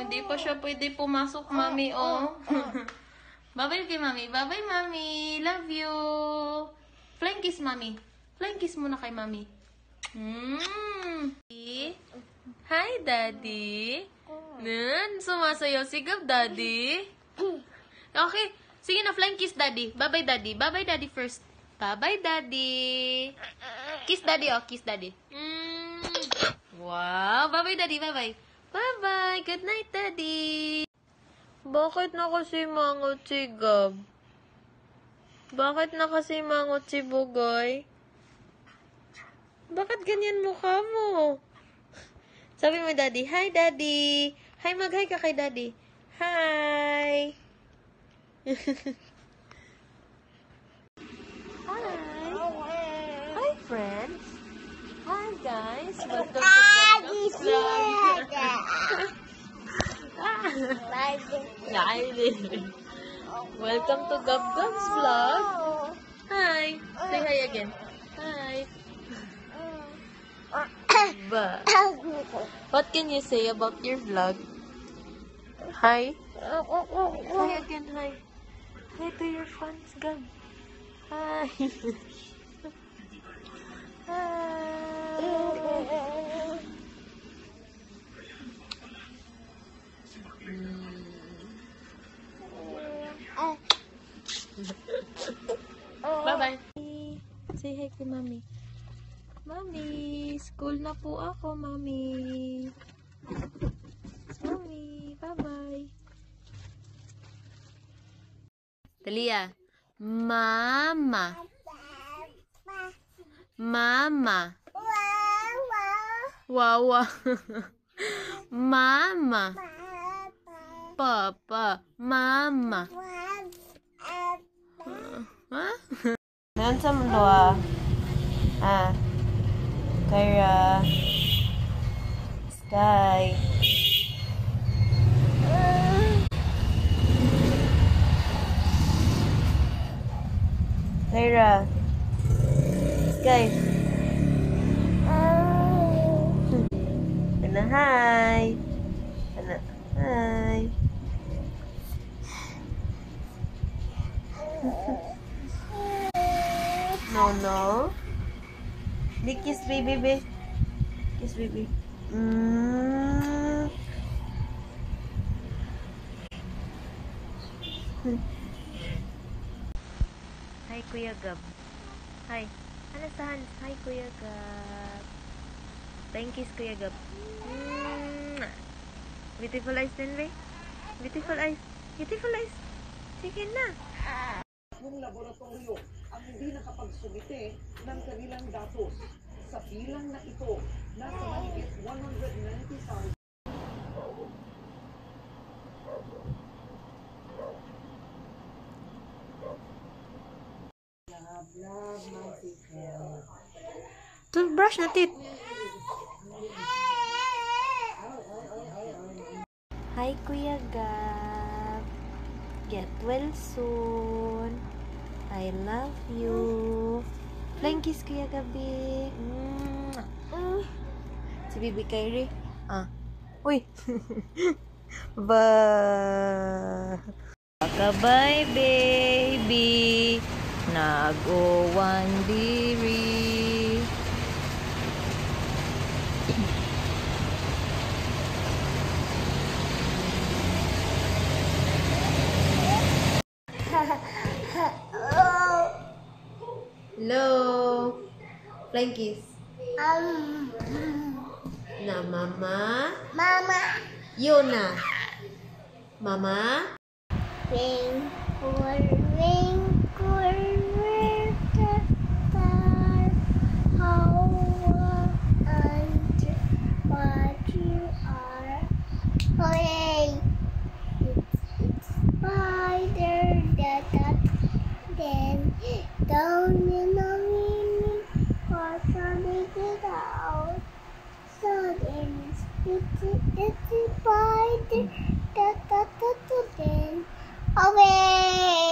hindi pa siya pwede pumasok, Mami, oh. Bye-bye kay Mami. Bye-bye, Mami. Love you. Flying kiss, Mami. Flying kiss muna kay Mami. Hi, Daddy. Nan, sumasayaw si Gab, Daddy. Okay. Sige na, flying kiss, Daddy. Bye-bye, Daddy. Bye-bye, Daddy first. Bye-bye, Daddy. Kiss, Daddy, oh. Kiss, Daddy. Wow. Bye-bye, Daddy. Bye-bye. Bye-bye. Good night, Daddy. Bakit na kasi mangot si Gab? Bakit na kasi mangot si Bugoy? Bakit ganyan mukha mo? Sabi mo, Daddy. Hi, Daddy. Hi, mag-hi ka kay Daddy. Hi. Hi. Hi, friends. Hi, guys. Welcome to Vlog. Welcome to Gabgab's vlog. Hi. Say hi again. Hi. What can you say about your vlog? Hi. Hi again. Hi. Hi to your fans, Gab. Hi. Bye-bye. Say hi kay Mami. Mami, school na po ako, Mami. Mami, bye-bye. Talia. Mama. Mama. Wawa. Mama. Papa. Mama. Ngayon sa mundo Kyra. Sky. Kyra. Sky. Ana, hi. Ana, hi. No. Di kiss baby, baby. Kiss baby. Hi, Kuya Gab. Hi. Ano sa Hans? Hi, Kuya Gab. Thank you, Kuya Gab. Beautiful eyes din, Ray. Beautiful eyes. Beautiful eyes. Sige na. Ng laboratorio ang hindi nakapagsumite ng kanilang datos. Sa bilang na ito, nasa mahigit 190,000. Toothbrush na tit. Hi, Kuya Gab. Get well soon. I love you. Flying kiss, Kuya Gabi. Si Bibi Kyrie. Uy. Bye, baby. Nag-o-wan diri. Hello. Flying kiss. Na mama. Mama. Yuna. Mama. Twinkle, twinkle, little star, how wonder what you are. Hooray! It's spider that then down in the meaning for something it out. So then it's spider that then away.